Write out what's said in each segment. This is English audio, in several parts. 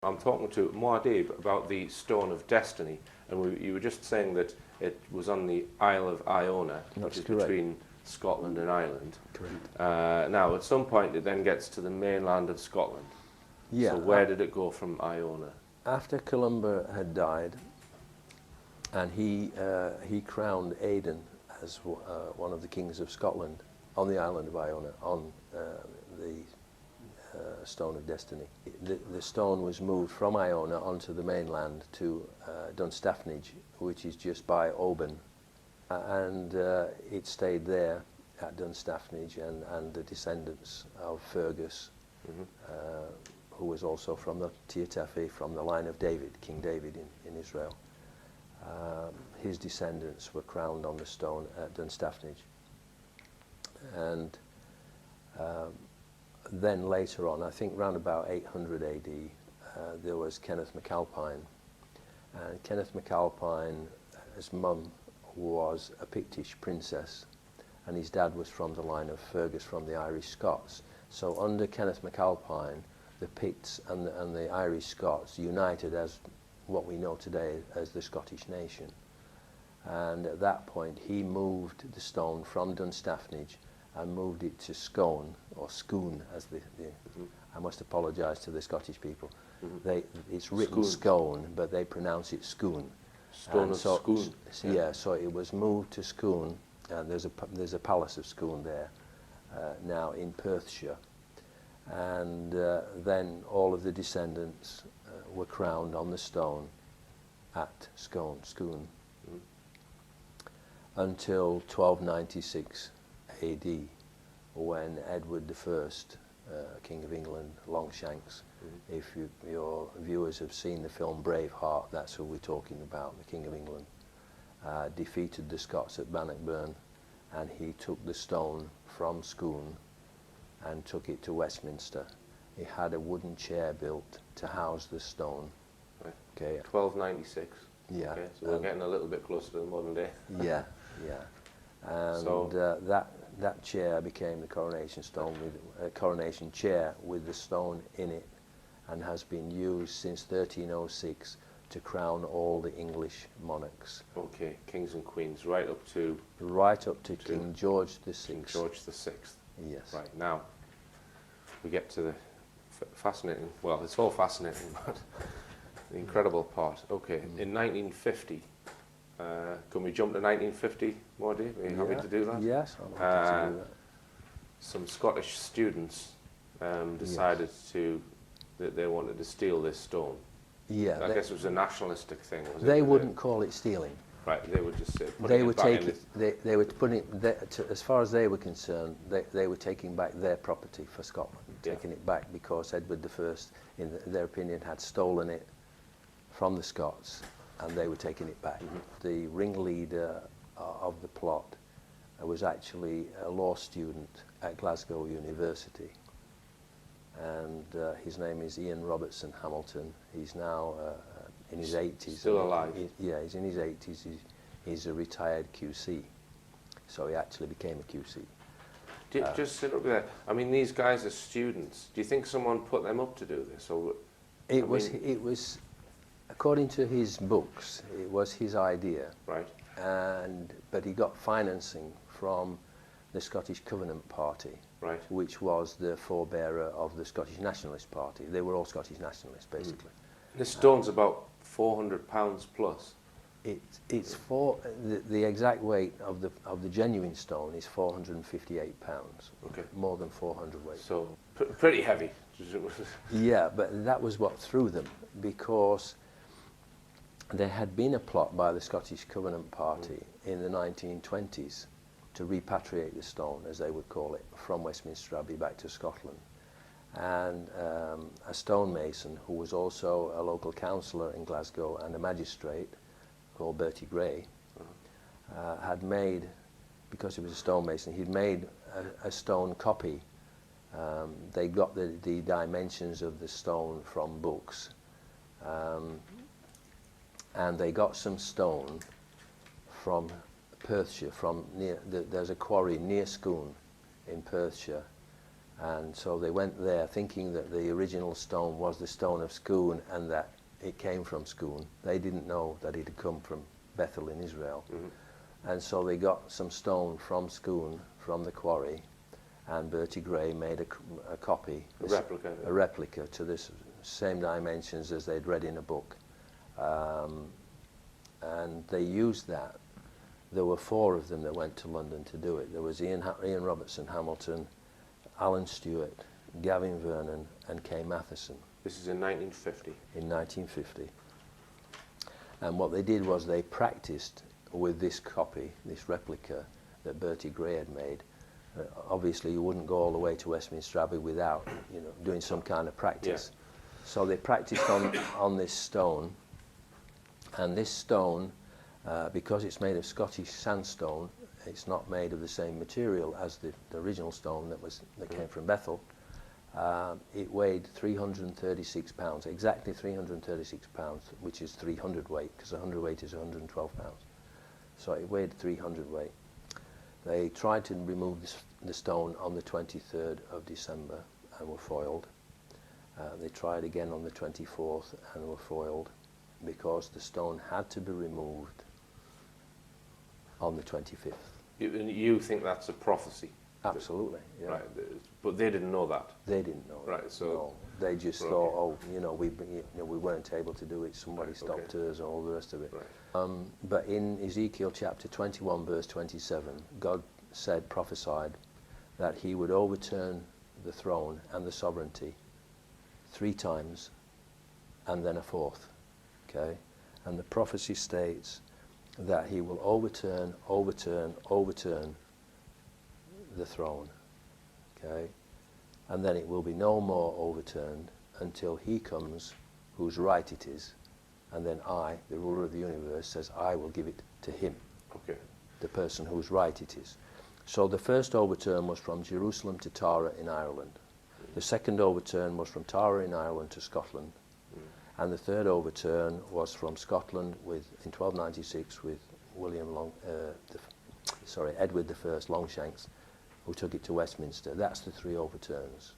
I'm talking to Muad'Dib about the Stone of Destiny, and you were just saying that it was on the Isle of Iona, which is between Scotland and Ireland. Correct. Now, at some point, it then gets to the mainland of Scotland. Yeah. So where did it go from Iona? After Columba had died, and he crowned Aidan as one of the kings of Scotland on the island of Iona, on the Stone of Destiny. The stone was moved from Iona onto the mainland to Dunstafnage, which is just by Oban, and it stayed there at Dunstafnage, and the descendants of Fergus, who was also from the Tiatafi, from the line of David, King David in Israel. His descendants were crowned on the stone at Dunstafnage. And then later on, I think round about 800 AD, there was Kenneth MacAlpine. And Kenneth MacAlpine, his mum was a Pictish princess, and his dad was from the line of Fergus, from the Irish Scots. So under Kenneth MacAlpine, the Picts and the Irish Scots united as what we know today as the Scottish nation. And at that point, he moved the stone from Dunstafnage and moved it to Scone, or Scone, as I must apologise to the Scottish people. It's written Scone, but they pronounce it Scone. Stone of Scone. Yeah, so it was moved to Scone, and there's a palace of Scone there now in Perthshire. And then all of the descendants were crowned on the stone at Scone, until 1296 AD, when Edward I, King of England, Longshanks, if your viewers have seen the film Braveheart, that's who we're talking about, the King of England, defeated the Scots at Bannockburn, and he took the stone from Scone and took it to Westminster. He had a wooden chair built to house the stone. Right. Okay. 1296. Yeah. Okay, so we're getting a little bit closer to the modern day. Yeah, yeah. And So that chair became the coronation stone, with a coronation chair with the stone in it, and has been used since 1306 to crown all the English monarchs. Okay, kings and queens, right up to King George VI. King George VI. Yes. Right, now we get to the fascinating, well, it's all fascinating, but the incredible part. Okay, in 1950, can we jump to 1950, Mordy? Are you happy to do that? Yes, I'm happy to do that. Some Scottish students decided that they wanted to steal this stone. Yeah, I guess it was a nationalistic thing, was it? They wouldn't call it stealing. Right, they would just say They were taking, they were putting it, as far as they were concerned, they were taking back their property for Scotland, taking it back because Edward I, in their opinion, had stolen it from the Scots, and they were taking it back. The ringleader of the plot was actually a law student at Glasgow University, and his name is Ian Robertson Hamilton. He's now in his 80s. Still alive? Yeah, he's in his 80s. He's a retired QC, so he actually became a QC. Just sit up there. I mean, these guys are students. Do you think someone put them up to do this, or it was, according to his books, it was his idea. Right. But he got financing from the Scottish Covenant Party, right, which was the forebearer of the Scottish Nationalist Party. They were all Scottish nationalists, basically. This stone's about £400 plus. It's the exact weight of the genuine stone is 458 pounds. Okay. More than 400 weight. So pretty heavy. Yeah, but that was what threw them, because there had been a plot by the Scottish Covenant Party in the 1920s to repatriate the stone, as they would call it, from Westminster Abbey back to Scotland. And a stonemason, who was also a local councillor in Glasgow and a magistrate, called Bertie Gray, had made, because he was a stonemason, he'd made a stone copy. They got the dimensions of the stone from books, and they got some stone from Perthshire, from near, there's a quarry near Scone in Perthshire, And so they went there thinking that the original stone was the stone of Scone and that it came from Scone. They didn't know that it had come from Bethel in Israel. And so they got some stone from Scone, from the quarry, and Bertie Gray made a copy, a replica to this same dimensions as they'd read in a book. And they used that. There were 4 of them that went to London to do it. There was Ian Robertson Hamilton, Alan Stewart, Gavin Vernon, and Kay Matheson. This is in 1950. In 1950. And what they did was they practiced with this copy, this replica that Bertie Gray had made. Obviously, you wouldn't go all the way to Westminster Abbey without, doing some kind of practice. Yeah. So they practiced on this stone, and this stone, because it's made of Scottish sandstone, it's not made of the same material as the original stone that came from Bethel. It weighed 336 pounds, exactly 336 pounds, which is 300 weight, because 100 weight is 112 pounds. So it weighed 300 weight. They tried to remove the stone on the 23rd of December and were foiled. They tried again on the 24th and were foiled because the stone had to be removed on the 25th. You think that's a prophecy? Absolutely, yeah. Right, but they didn't know that. They didn't know. Right, so no, they just thought, we weren't able to do it. Somebody stopped us, and all the rest of it. Right. But in Ezekiel chapter 21, verse 27, God prophesied that He would overturn the throne and the sovereignty 3 times, and then a 4th. Okay, and the prophecy states that He will overturn the throne, okay, and then it will be no more overturned until He comes whose right it is, and then I, the ruler of the universe, says I will give it to Him, okay, the person whose right it is. So the first overturn was from Jerusalem to Tara in Ireland. The second overturn was from Tara in Ireland to Scotland, and the third overturn was from Scotland in 1296 with Edward I Longshanks, who took it to Westminster. That's the 3 overturns.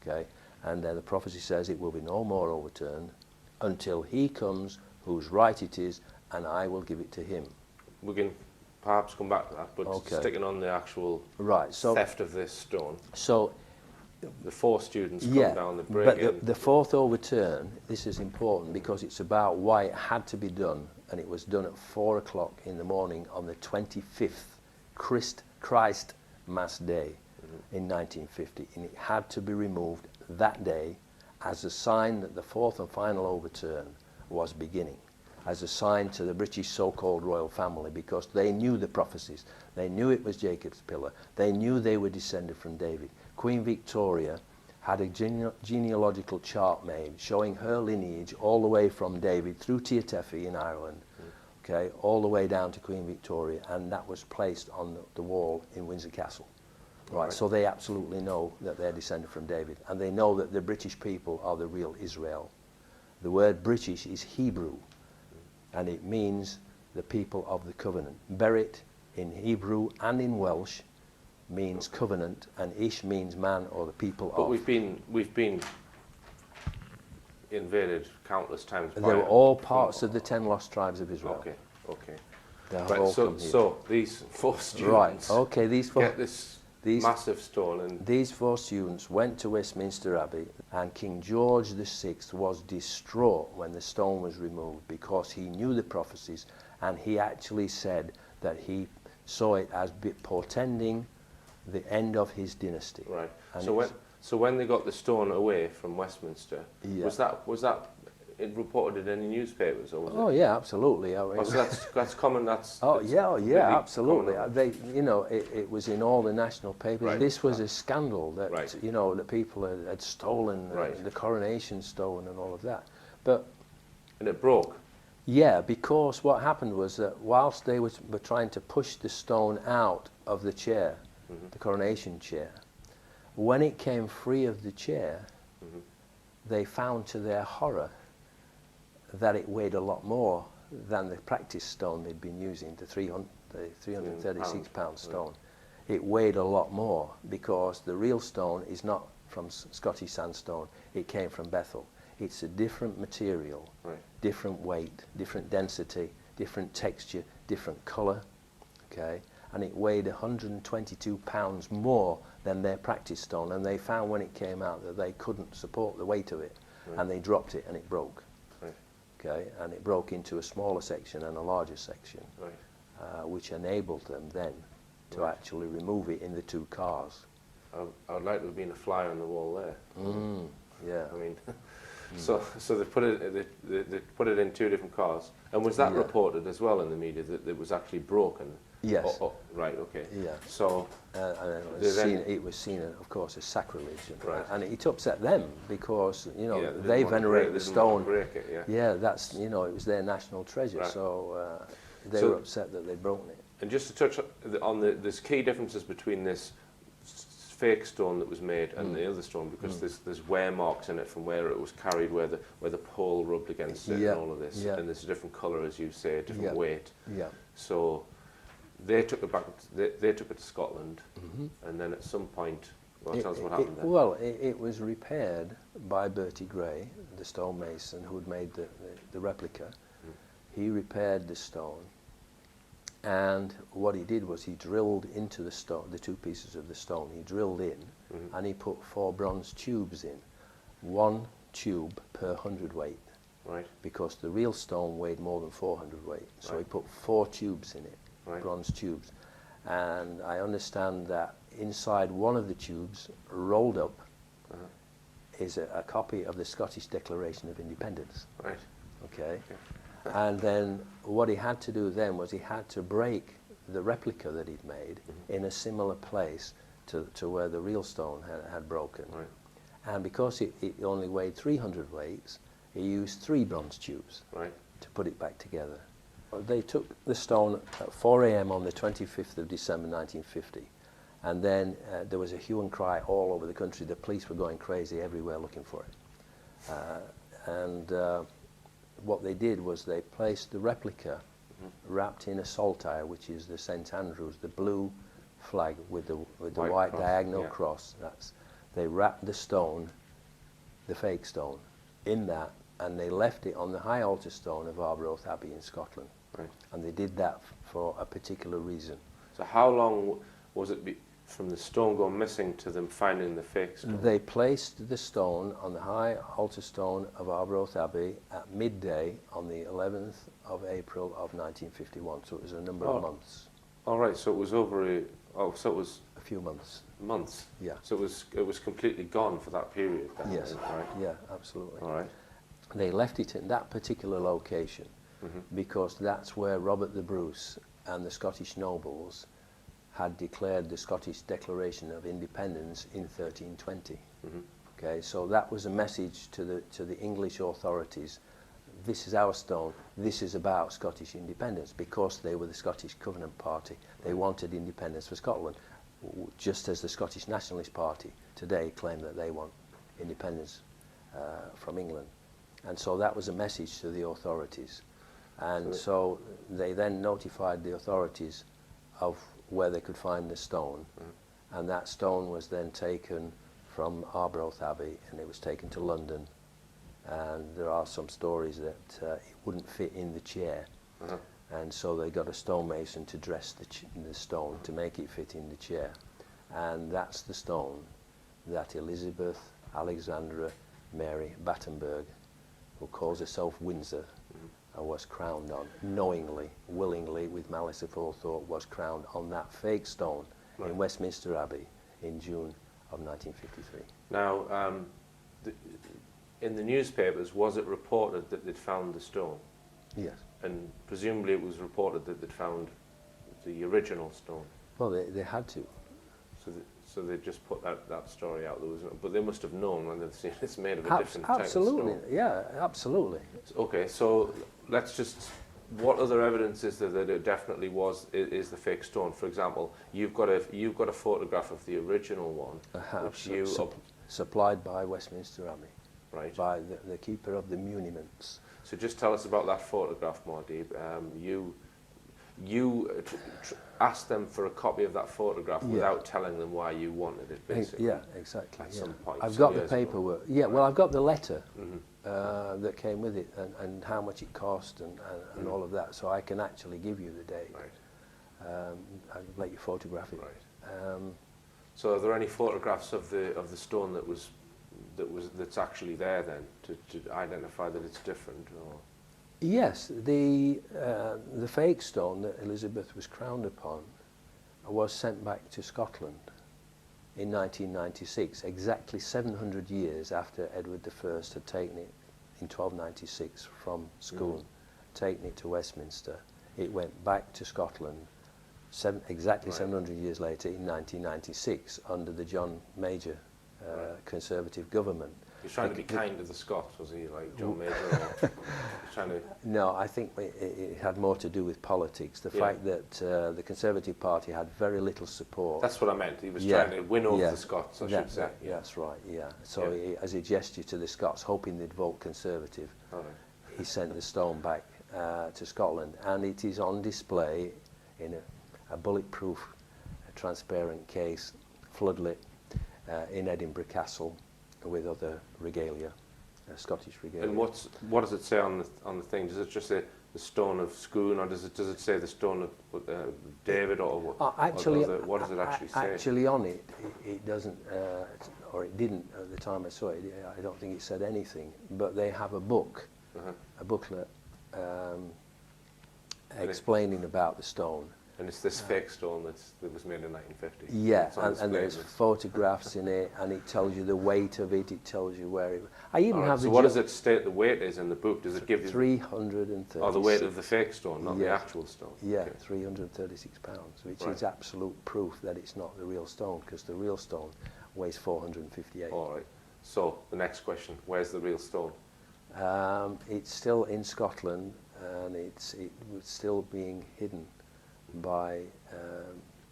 Okay, and then the prophecy says it will be no more overturned until He comes whose right it is, and I will give it to Him. We can perhaps come back to that, but sticking on the actual theft of this stone. So the 4 students come down, the break in. But the 4th overturn, this is important because it's about why it had to be done, and it was done at 4 o'clock in the morning on the 25th Christ Mass Day in 1950, and it had to be removed that day as a sign that the 4th and final overturn was beginning, as a sign to the British so-called royal family, because they knew the prophecies. They knew it was Jacob's pillar. They knew they were descended from David. Queen Victoria had a genealogical chart made showing her lineage all the way from David through Tir Tephi in Ireland, okay, all the way down to Queen Victoria, and that was placed on the wall in Windsor Castle. Right, so they absolutely know that they're descended from David, and they know that the British people are the real Israel. The word British is Hebrew, and it means the people of the covenant. Berit in Hebrew and in Welsh means covenant, and Ish means man or the people of. But we've been invaded countless times. They were all parts of the 10 lost tribes of Israel. Okay. Right, so these 4 students get this massive stone, and these 4 students went to Westminster Abbey, and King George VI was distraught when the stone was removed because he knew the prophecies, and he actually said that he saw it as portending the end of his dynasty. Right. And so when they got the stone away from Westminster, was that it reported in any newspapers, or was it? Oh yeah, absolutely. I mean, so that's common. That's absolutely. Common. It was in all the national papers. Right. This was a scandal that that people had stolen the coronation stone and all of that. And it broke. Yeah, because what happened was that whilst they were trying to push the stone out of the chair, the coronation chair, when it came free of the chair, they found to their horror that it weighed a lot more than the practice stone they'd been using, the 336 pound stone. it weighed a lot more because the real stone is not from Scottish sandstone. It came from Bethel. It's a different material, Right. different weight, different density, different texture, different colour, okay? And it weighed 122 pounds more than their practice stone, and they found when it came out that they couldn't support the weight of it, Right. and they dropped it and it broke, Right. okay? And it broke into a smaller section and a larger section, Right. which enabled them then to Right. actually remove it in the two cars. I'd like to have been a fly on the wall there. Yeah. I mean, so they put it in two different cars, and was that Yeah. reported as well in the media that it was actually broken? Yes. Right. Okay. Yeah. So And They it was seen, of course, as sacrilege, Right. and it upset them because yeah, they they didn't want to venerate the break- they didn't want stone. to break it, yeah. Yeah, that's it was their national treasure, Right. so they So- were upset that they'd broken it. And just to touch on there's key differences between this fake stone that was made and the other stone, because there's wear marks in it from where it was carried, where the pole rubbed against it, Yeah, and all of this, yeah. and there's a different colour, as you say, a different Yeah. weight. Yeah. So they took it back. They took it to Scotland, and then at some point, well, tell us what happened there. Well, it was repaired by Bertie Gray, the stonemason who had made the replica. He repaired the stone, and what he did was he drilled into the stone, the two pieces of the stone, he drilled in, and he put 4 bronze tubes in, 1 tube per hundredweight, Right. because the real stone weighed more than 400 weight. So he Right. put 4 tubes in it, Right. bronze tubes. And I understand that inside one of the tubes, rolled up, is a copy of the Scottish Declaration of Independence. Right. Okay? And then what he had to do then was he had to break the replica that he'd made in a similar place to where the real stone had broken. Right. And because it only weighed 300 weights, he used 3 bronze tubes Right. to put it back together. They took the stone at 4 a.m. on the 25th of December 1950, and then there was a hue and cry all over the country. The police were going crazy everywhere looking for it. What they did was they placed the replica wrapped in a saltire, which is the St Andrews, the blue flag with the white cross, diagonal yeah. cross. They wrapped the stone, the fake stone, in that, and they left it on the high altar stone of Arbroath Abbey in Scotland. Right. And they did that for a particular reason. So how long was it from the stone going missing to them finding the fake stone? They placed the stone on the high altar stone of Arbroath Abbey at midday on the 11th of April of 1951. So it was a number of months, All right. So it was so it was a few months. months. Yeah. So it was completely gone for that period. Then, Yes. Right. Yeah, absolutely. All right. They left it in that particular location because that's where Robert the Bruce and the Scottish nobles had declared the Scottish Declaration of Independence in 1320. Okay, so that was a message to the English authorities. This is our stone. This is about Scottish independence, because they were the Scottish Covenant Party. They wanted independence for Scotland, just as the Scottish Nationalist Party today claim that they want independence from England. And so that was a message to the authorities. And so they then notified the authorities of where they could find the stone. And that stone was then taken from Arbroath Abbey, and it was taken to London. And there are some stories that it wouldn't fit in the chair. And so they got a stonemason to dress the stone to make it fit in the chair. And that's the stone that Elizabeth Alexandra Mary Battenberg, who calls herself Windsor, was crowned on, knowingly, willingly, with malice aforethought, was crowned on that fake stone in Westminster Abbey in June of 1953. Now, in the newspapers, was it reported that they'd found the stone? Yes. And presumably it was reported that they'd found the original stone. Well, they had to. So they just put that story out. But they must have known when they've seen it's made of a different type of Absolutely, stone. yeah, absolutely. Okay, so let's just. What other evidence is there that it definitely is the fake stone? For example, you've got a photograph of the original one, which you supplied by Westminster Abbey, right by the keeper of the muniments. So just tell us about that photograph, Mardib. you asked them for a copy of that photograph Yeah. without telling them why you wanted it, basically. Yeah, exactly. At yeah. some point, I've some got the years ago. paperwork. Yeah, well, I've got the letter Mhm. that came with it and how much it cost and all of that. So I can actually give you the date. Right. I'll let you photograph it. Right. So are there any photographs of the stone that's actually there then to identify that it's different? Or? Yes, the fake stone that Elizabeth was crowned upon was sent back to Scotland in 1996, exactly 700 years after Edward I had taken it in 1296 from Scone, taken it to Westminster. It went back to Scotland exactly Right. 700 years later in 1996 under the John Major Conservative government. He was trying to be kind to the Scots, was he, like John Major? Or he was trying to... No, I think it had more to do with politics. The Yeah. fact that the Conservative Party had very little support. That's what I meant. He was Yeah, trying to win over yeah. the Scots, I should say. Yeah. That's right, yeah. So Yeah. as a gesture to the Scots, hoping they'd vote Conservative, All right. he sent the stone back to Scotland. And it is on display in a bulletproof, transparent case, floodlit, in Edinburgh Castle with other regalia, Scottish regalia. And what does it say on the thing? Does it just say the stone of Scone, or does it say the stone of David, or what? Actually, what does it actually say? Actually, on it, it doesn't, or it didn't at the time I saw it. I don't think it said anything. But they have a book, a booklet, explaining about the stone. And it's this fake stone that was made in 1950. Yeah, It's on and display, there's isn't it? photographs in it, and it tells you the weight of it. It tells you where it. I even All right, have so the what does it state the weight is in the book? Does it give you 336. the weight of the fake stone, not the Yeah. actual stone? Yeah, Okay. 336 pounds, which Right. is absolute proof that it's not the real stone, because the real stone weighs 458. All right. So the next question: where's the real stone? It's still in Scotland, and it was still being hidden by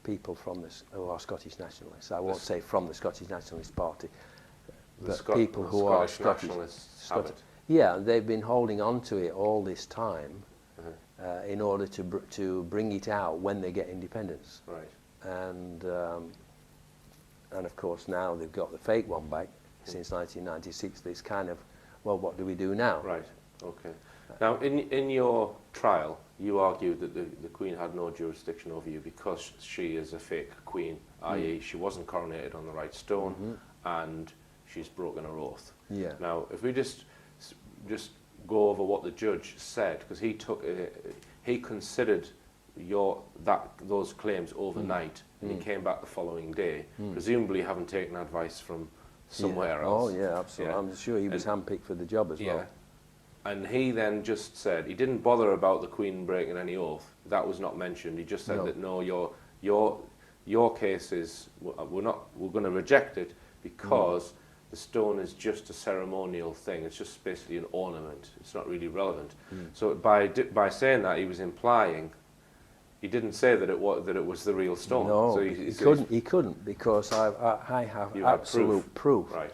people who are Scottish nationalists. I won't say from the Scottish Nationalist Party, but people who are Scottish Scottish nationalists have it. Yeah, and they've been holding on to it all this time Uh-huh. in order to bring it out when they get independence. Right. And of course now they've got the fake one back since 1996. This kind of, well, what do we do now? Right. Okay. Now, in your trial, you argued that the Queen had no jurisdiction over you because she is a fake Queen, i.e., she wasn't coronated on the right stone, and she's broken her oath. Yeah. Now, if we just go over what the judge said, because he considered those claims overnight, and he came back the following day, presumably having taken advice from somewhere else. Oh yeah, absolutely. Yeah. I'm sure he was handpicked for the job as well. And he then just said he didn't bother about the Queen breaking any oath. That was not mentioned. He just said No. that no, your case is we're going to reject it because the stone is just a ceremonial thing. It's just basically an ornament. It's not really relevant. So by saying that, he was implying. He didn't say that it was the real stone. No, so he couldn't because I have You had absolute proof Right.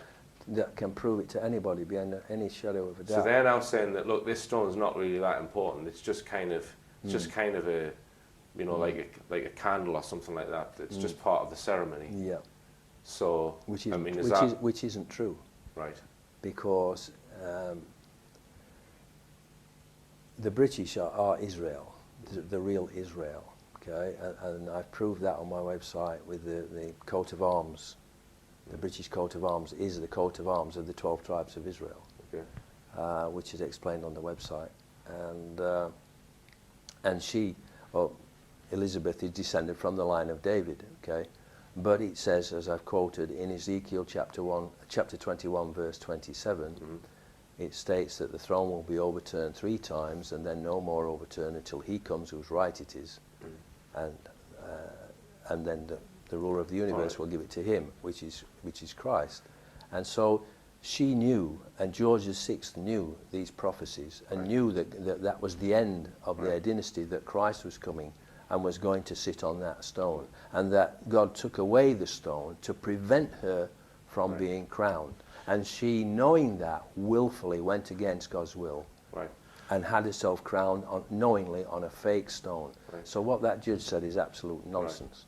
that can prove it to anybody beyond any shadow of a doubt. So they're now saying that look, this stone's not really that important. It's just kind of a, like a candle or something like that. It's just part of the ceremony. Yeah, So which I isn't, mean, which isn't true, right? because the British are Israel, the real Israel. Okay, and I've proved that on my website with the coat of arms. The British coat of arms is the coat of arms of the 12 tribes of Israel, Okay. which is explained on the website. And she, Elizabeth, is descended from the line of David. Okay, but it says, as I've quoted in Ezekiel chapter 21, verse 27, it states that the throne will be overturned 3 times, and then no more overturned until he comes, whose right it is, and then the ruler of the universe Right. will give it to him, which is Christ. And so she knew, and George VI knew these prophecies, and Right. knew that was the end of their Right. dynasty, that Christ was coming and was going to sit on that stone, and that God took away the stone to prevent her from being crowned. And she, knowing that, willfully went against God's will. Right. and had herself crowned knowingly on a fake stone. Right. So what that judge said is absolute nonsense.